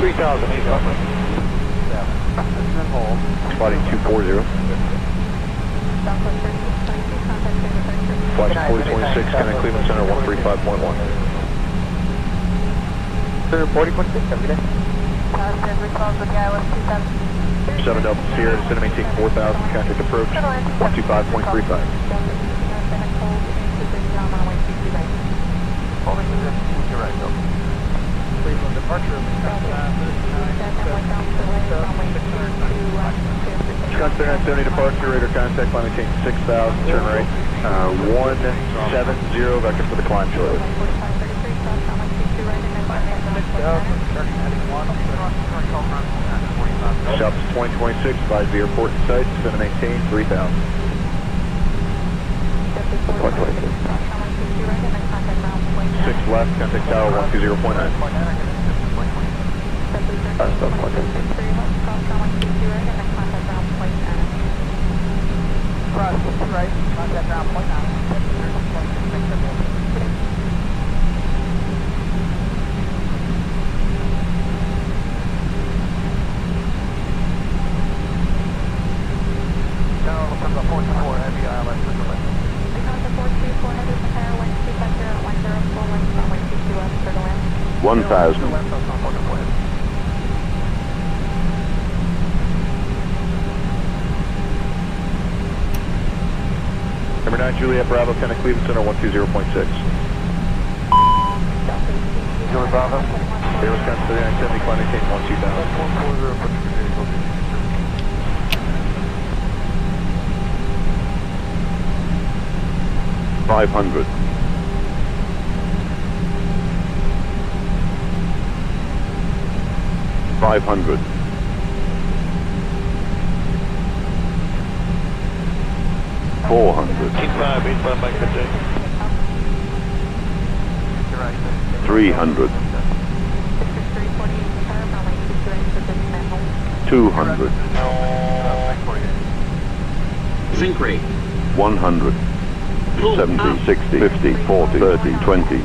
3000, Spotting 240. Flight 4026, Connect Cleveland Center 135.1. Center 40.6, every day. 7 Delta Sierra, descend and maintain 4000, contact approach 125.35. Holding position to your right, Delta. Cleveland departure. Wisconsin 970 departure, radar contact, climb maintain 6000, turn right, 170, vector for the climb shortly. South 2026, advise the airport in sight, descend and maintain 3000. 126. 6 left, contact tower 120.9. Cross right, contact ground point 9. General from the 44 heavy ILS to the left. 1000. Number 9, Juliet Bravo, Connect Cleveland Center 120.6. Juliet Bravo. Air Wisconsin 3970, climb maintain 12000. 500. 500. 400. 300. 200. Sync rate. 100. 70, 60, 50, 40, 30, 20.